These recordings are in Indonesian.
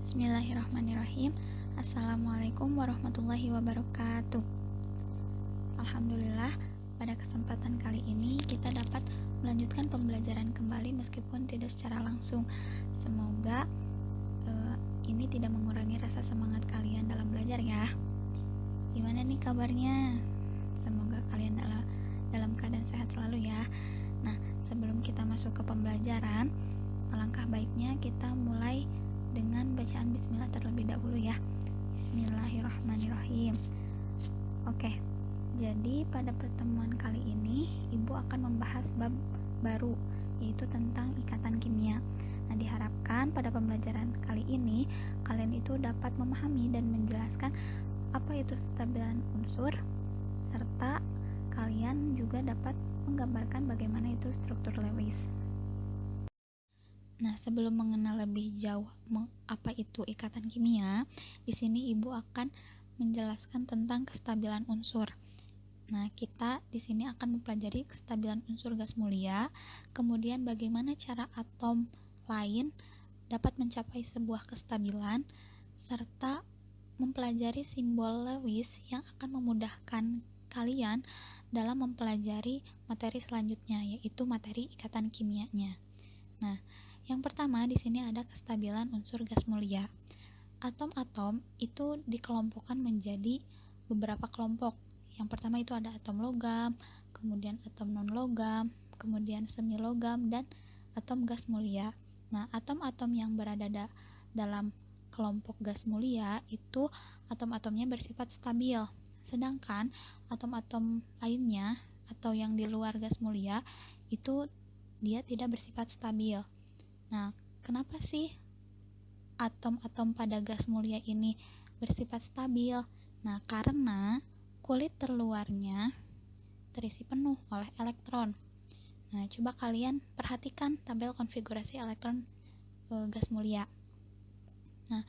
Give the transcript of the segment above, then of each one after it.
Bismillahirrahmanirrahim. Assalamualaikum warahmatullahi wabarakatuh. Alhamdulillah, pada kesempatan kali ini kita dapat melanjutkan pembelajaran kembali meskipun tidak secara langsung. Semoga ini tidak mengurangi rasa semangat kalian dalam belajar ya. Gimana nih kabarnya? Semoga kalian dalam keadaan sehat selalu ya. Nah, sebelum kita masuk ke pembelajaran, alangkah baiknya kita mulai dengan bacaan bismillah terlebih dahulu ya. Bismillahirrahmanirrahim. Oke, jadi pada pertemuan kali ini Ibu akan membahas bab baru, yaitu tentang ikatan kimia. Nah, diharapkan pada pembelajaran kali ini kalian itu dapat memahami dan menjelaskan apa itu kestabilan unsur, serta kalian juga dapat menggambarkan bagaimana itu struktur Lewis. Nah, sebelum mengenal lebih jauh apa itu ikatan kimia, di sini Ibu akan menjelaskan tentang kestabilan unsur. Nah, kita di sini akan mempelajari kestabilan unsur gas mulia, kemudian bagaimana cara atom lain dapat mencapai sebuah kestabilan, serta mempelajari simbol Lewis yang akan memudahkan kalian dalam mempelajari materi selanjutnya, yaitu materi ikatan kimianya. Nah, yang pertama di sini ada kestabilan unsur gas mulia. Atom-atom itu dikelompokkan menjadi beberapa kelompok. Yang pertama itu ada atom logam, kemudian atom non-logam, kemudian semi-logam, dan atom gas mulia. Nah, atom-atom yang berada dalam kelompok gas mulia itu atom-atomnya bersifat stabil. Sedangkan atom-atom lainnya atau yang di luar gas mulia itu dia tidak bersifat stabil. Nah, kenapa sih atom-atom pada gas mulia ini bersifat stabil? Nah, karena kulit terluarnya terisi penuh oleh elektron. Nah, coba kalian perhatikan tabel konfigurasi elektron gas mulia. Nah,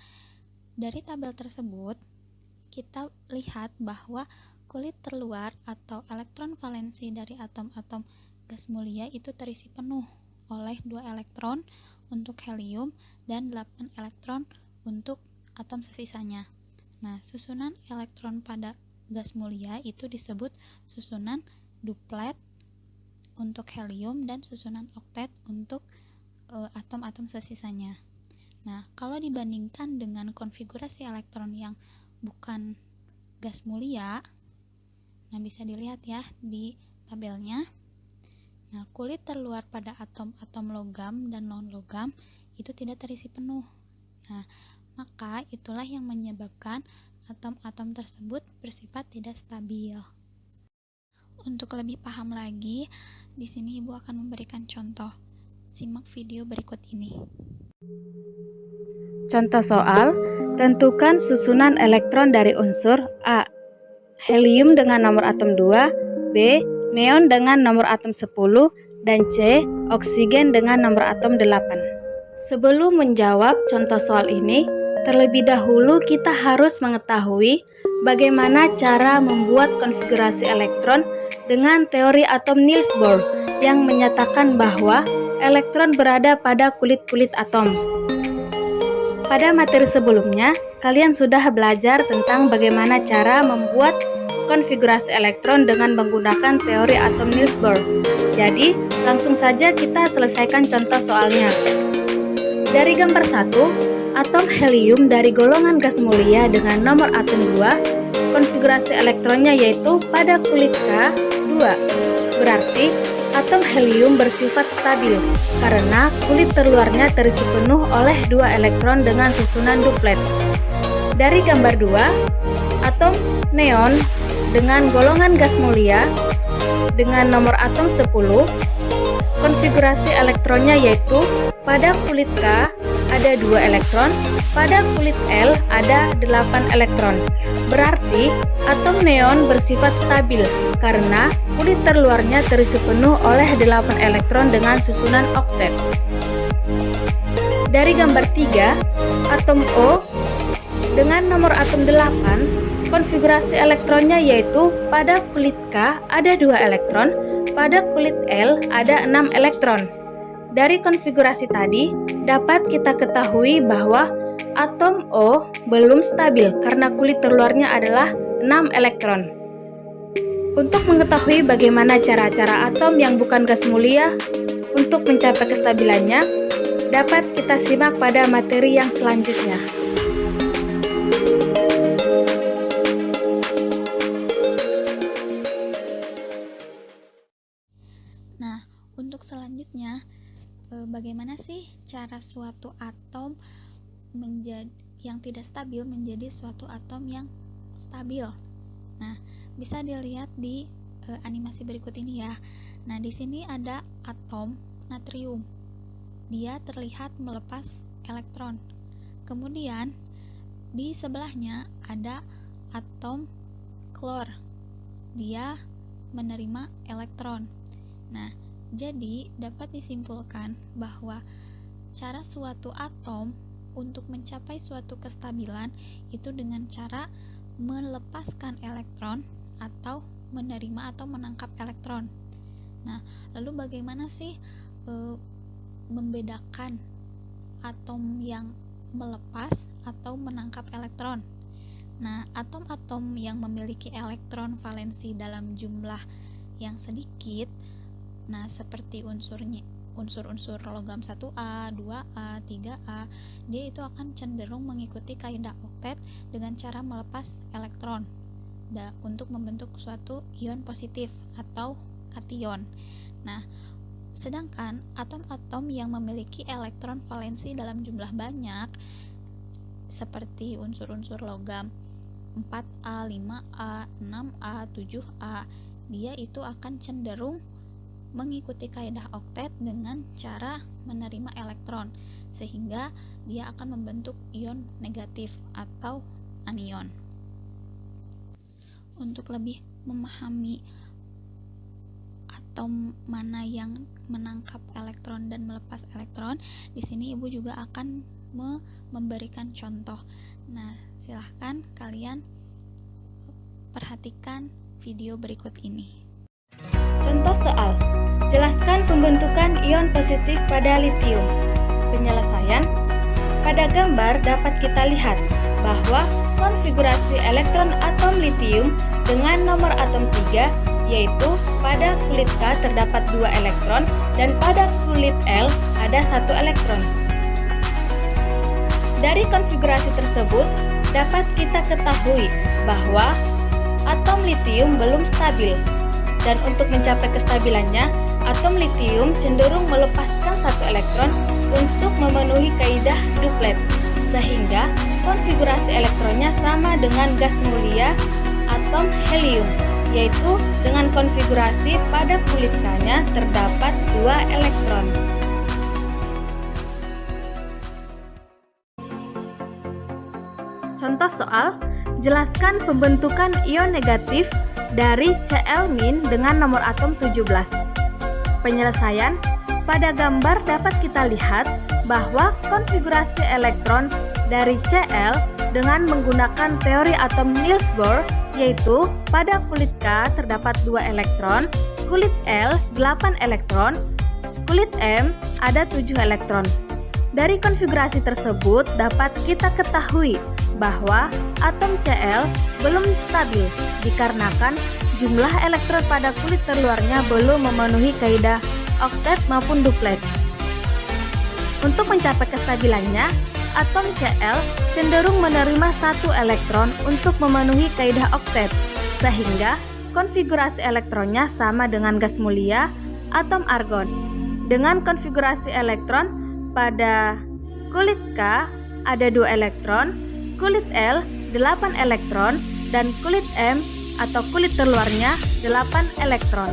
dari tabel tersebut kita lihat bahwa kulit terluar atau elektron valensi dari atom-atom gas mulia itu terisi penuh oleh 2 elektron untuk helium dan 8 elektron untuk atom sesisanya. Nah, susunan elektron pada gas mulia itu disebut susunan duplet untuk helium dan susunan oktet untuk atom-atom sesisanya. Nah, kalau dibandingkan dengan konfigurasi elektron yang bukan gas mulia, nah bisa dilihat ya di tabelnya. Nah, kulit terluar pada atom-atom logam dan non-logam itu tidak terisi penuh. Nah, maka itulah yang menyebabkan atom-atom tersebut bersifat tidak stabil. Untuk lebih paham lagi, di sini Ibu akan memberikan contoh. Simak video berikut ini. Contoh soal, tentukan susunan elektron dari unsur A. Helium dengan nomor atom 2, B. Neon dengan nomor atom 10, dan C. Oksigen dengan nomor atom 8. Sebelum menjawab contoh soal ini, terlebih dahulu kita harus mengetahui bagaimana cara membuat konfigurasi elektron dengan teori atom Niels Bohr yang menyatakan bahwa elektron berada pada kulit-kulit atom. Pada materi sebelumnya, kalian sudah belajar tentang bagaimana cara membuat konfigurasi elektron dengan menggunakan teori atom Niels Bohr. Jadi, langsung saja kita selesaikan contoh soalnya. Dari gambar 1, atom helium dari golongan gas mulia dengan nomor atom 2, konfigurasi elektronnya yaitu pada kulit K2. Berarti, atom helium bersifat stabil karena kulit terluarnya terisi penuh oleh 2 elektron dengan susunan duplet. Dari gambar 2, atom neon dengan golongan gas mulia dengan nomor atom 10, konfigurasi elektronnya yaitu pada kulit K ada 2 elektron, pada kulit L ada 8 elektron. Berarti atom neon bersifat stabil karena kulit terluarnya terisi penuh oleh 8 elektron dengan susunan oktet. Dari gambar 3, atom O dengan nomor atom 8, konfigurasi elektronnya yaitu pada kulit K ada 2 elektron, pada kulit L ada 6 elektron. Dari konfigurasi tadi, dapat kita ketahui bahwa Atom O belum stabil karena kulit terluarnya adalah 6 elektron. Untuk mengetahui bagaimana cara-cara atom yang bukan gas mulia untuk mencapai kestabilannya, dapat kita simak pada materi yang selanjutnya. Nah, untuk selanjutnya, bagaimana sih cara suatu atom yang tidak stabil menjadi suatu atom yang stabil? Nah, bisa dilihat di animasi berikut ini ya. Nah, di sini ada atom natrium. Dia terlihat melepas elektron. Kemudian di sebelahnya ada atom klor. Dia menerima elektron. Nah, jadi dapat disimpulkan bahwa cara suatu atom untuk mencapai suatu kestabilan itu dengan cara melepaskan elektron atau menerima atau menangkap elektron. Nah, lalu bagaimana sih membedakan atom yang melepas atau menangkap elektron? Nah, atom-atom yang memiliki elektron valensi dalam jumlah yang sedikit, nah seperti unsur-unsur logam 1A, 2A, 3A, dia itu akan cenderung mengikuti kaidah oktet dengan cara melepas elektron untuk membentuk suatu ion positif atau kation. Nah, sedangkan atom-atom yang memiliki elektron valensi dalam jumlah banyak seperti unsur-unsur logam 4A, 5A, 6A, 7A, dia itu akan cenderung mengikuti kaidah oktet dengan cara menerima elektron, sehingga dia akan membentuk ion negatif atau anion. Untuk lebih memahami atom mana yang menangkap elektron dan melepas elektron, di sini Ibu juga akan memberikan contoh. Nah, silahkan kalian perhatikan video berikut ini. Contoh soal, jelaskan pembentukan ion positif pada litium. Penyelesaian, pada gambar dapat kita lihat bahwa konfigurasi elektron atom litium dengan nomor atom 3, yaitu pada kulit K terdapat 2 elektron dan pada kulit L ada 1 elektron. Dari konfigurasi tersebut, dapat kita ketahui bahwa atom litium belum stabil. Dan untuk mencapai kestabilannya, atom litium cenderung melepaskan 1 elektron untuk memenuhi kaidah duplet, sehingga konfigurasi elektronnya sama dengan gas mulia atom helium, yaitu dengan konfigurasi pada kulit K-nya terdapat 2 elektron. Contoh soal, jelaskan pembentukan ion negatif dari Cl- dengan nomor atom 17. Penyelesaian, pada gambar dapat kita lihat bahwa konfigurasi elektron dari Cl dengan menggunakan teori atom Niels Bohr, yaitu pada kulit K terdapat 2 elektron, kulit L 8 elektron, kulit M ada 7 elektron. Dari konfigurasi tersebut dapat kita ketahui bahwa atom Cl belum stabil dikarenakan jumlah elektron pada kulit terluarnya belum memenuhi kaidah oktet maupun duplet. Untuk mencapai kestabilannya, atom Cl cenderung menerima 1 elektron untuk memenuhi kaidah oktet, sehingga konfigurasi elektronnya sama dengan gas mulia atom argon. Dengan konfigurasi elektron pada kulit K ada 2 elektron, kulit L 8 elektron, dan kulit M atau kulit terluarnya 8 elektron.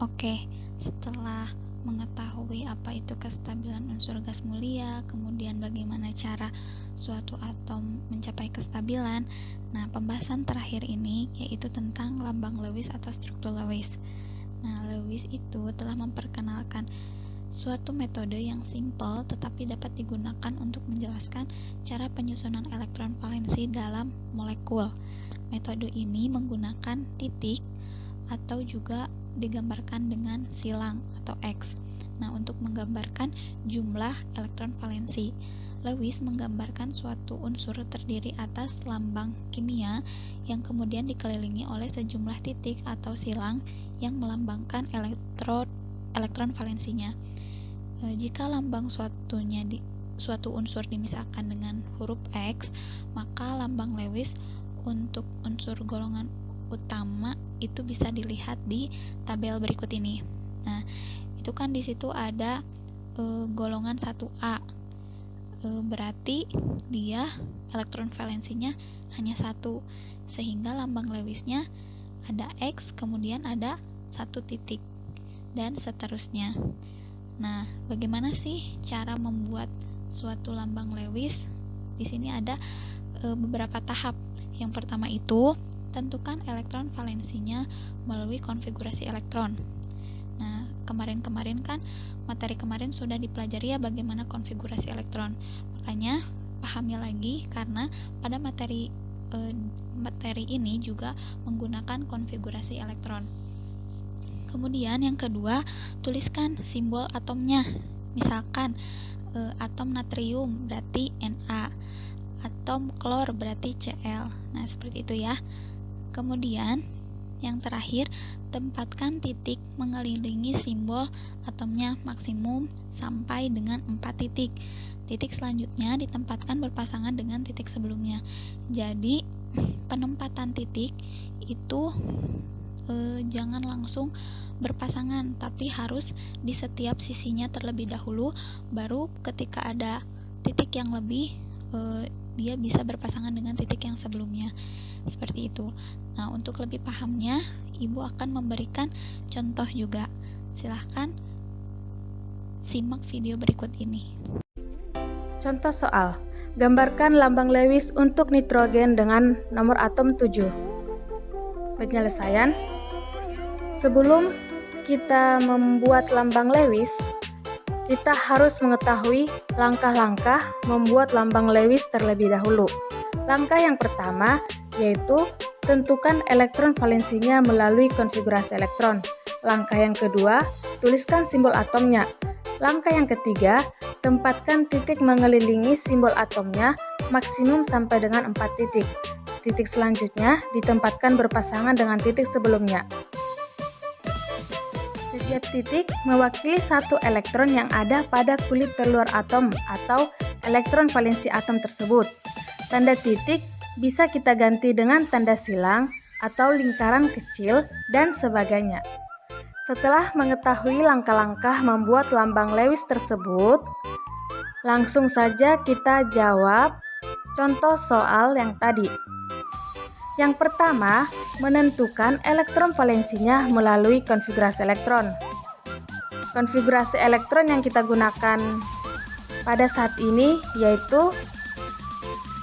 Oke, setelah mengetahui apa itu kestabilan unsur gas mulia, kemudian bagaimana cara suatu atom mencapai kestabilan, nah pembahasan terakhir ini yaitu tentang lambang Lewis atau struktur Lewis. Nah, Lewis itu telah memperkenalkan suatu metode yang simpel tetapi dapat digunakan untuk menjelaskan cara penyusunan elektron valensi dalam molekul. Metode ini menggunakan titik, atau juga digambarkan dengan silang atau X. Nah, untuk menggambarkan jumlah elektron valensi, Lewis menggambarkan suatu unsur terdiri atas lambang kimia yang kemudian dikelilingi oleh sejumlah titik atau silang yang melambangkan elektron valensinya. Jika lambang suatu unsur dimisalkan dengan huruf X, maka lambang Lewis untuk unsur golongan utama itu bisa dilihat di tabel berikut ini. Nah, itu kan di situ ada golongan 1A. Berarti dia elektron valensinya hanya 1, sehingga lambang Lewisnya ada X, kemudian ada 1 titik, dan seterusnya. Nah, bagaimana sih cara membuat suatu lambang Lewis? Di sini ada beberapa tahap. Yang pertama itu, tentukan elektron valensinya melalui konfigurasi elektron. Nah, kemarin kan materi kemarin sudah dipelajari ya bagaimana konfigurasi elektron. Makanya pahami lagi karena pada materi ini juga menggunakan konfigurasi elektron. Kemudian yang kedua, tuliskan simbol atomnya. Misalkan atom natrium berarti Na, atom klor berarti Cl. Nah, seperti itu ya. Kemudian yang terakhir, tempatkan titik mengelilingi simbol atomnya maksimum sampai dengan 4 titik. Titik selanjutnya ditempatkan berpasangan dengan titik sebelumnya. Jadi, penempatan titik itu jangan langsung berpasangan, tapi harus di setiap sisinya terlebih dahulu, baru ketika ada titik yang lebih dia bisa berpasangan dengan titik yang sebelumnya. Seperti itu. Nah, untuk lebih pahamnya, Ibu akan memberikan contoh juga. Silahkan simak video berikut ini. Contoh soal. Gambarkan lambang Lewis untuk nitrogen dengan nomor atom 7. Penyelesaian. Sebelum kita membuat lambang Lewis, kita harus mengetahui langkah-langkah membuat lambang Lewis terlebih dahulu. Langkah yang pertama yaitu tentukan elektron valensinya melalui konfigurasi elektron. Langkah yang kedua, tuliskan simbol atomnya. Langkah yang ketiga, tempatkan titik mengelilingi simbol atomnya maksimum sampai dengan 4 titik. Titik selanjutnya ditempatkan berpasangan dengan titik sebelumnya. Setiap titik mewakili satu elektron yang ada pada kulit terluar atom atau elektron valensi atom tersebut. Tanda titik bisa kita ganti dengan tanda silang atau lingkaran kecil dan sebagainya. Setelah mengetahui langkah-langkah membuat lambang Lewis tersebut, langsung saja kita jawab contoh soal yang tadi. Yang pertama, menentukan elektron valensinya melalui konfigurasi elektron. Konfigurasi elektron yang kita gunakan pada saat ini yaitu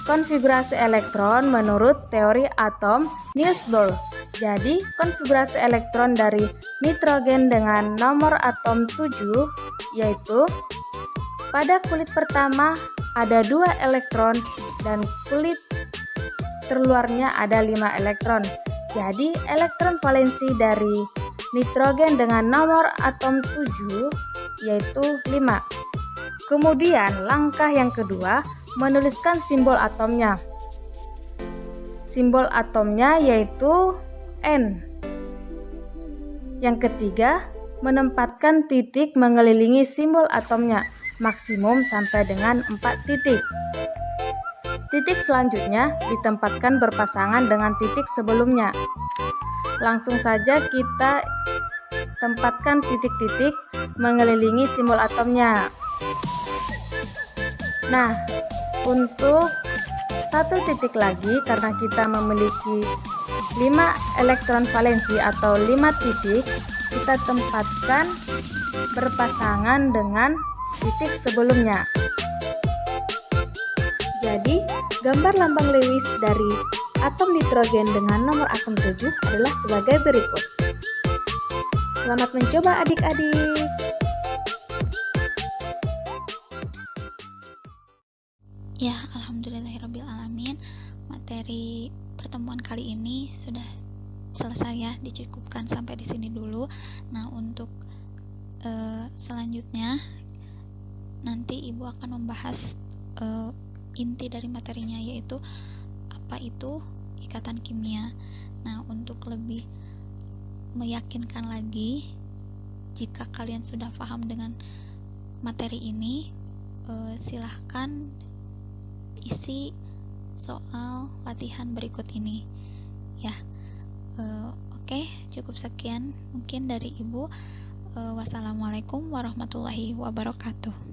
konfigurasi elektron menurut teori atom Niels Bohr. Jadi, konfigurasi elektron dari nitrogen dengan nomor atom 7 yaitu pada kulit pertama ada 2 elektron dan kulit terluarnya ada 5 elektron. Jadi, elektron valensi dari nitrogen dengan nomor atom 7 yaitu 5. Kemudian, langkah yang kedua, menuliskan simbol atomnya. Simbol atomnya yaitu N. Yang ketiga, menempatkan titik mengelilingi simbol atomnya, maksimum sampai dengan 4 titik. Titik selanjutnya ditempatkan berpasangan dengan titik sebelumnya. Langsung saja kita tempatkan titik-titik mengelilingi simbol atomnya. Nah, untuk satu titik lagi karena kita memiliki 5 elektron valensi atau 5 titik, kita tempatkan berpasangan dengan titik sebelumnya. Jadi, gambar lambang Lewis dari atom nitrogen dengan nomor atom 7 adalah sebagai berikut. Selamat mencoba adik-adik. Ya, alhamdulillahirabbil alamin. Materi pertemuan kali ini sudah selesai ya, dicukupkan sampai di sini dulu. Nah, untuk selanjutnya nanti ibu akan membahas inti dari materinya, yaitu apa itu ikatan kimia. Nah, untuk lebih meyakinkan lagi, jika kalian sudah paham dengan materi ini, silahkan isi soal latihan berikut ini ya. Oke, cukup sekian mungkin dari ibu. Wassalamualaikum warahmatullahi wabarakatuh.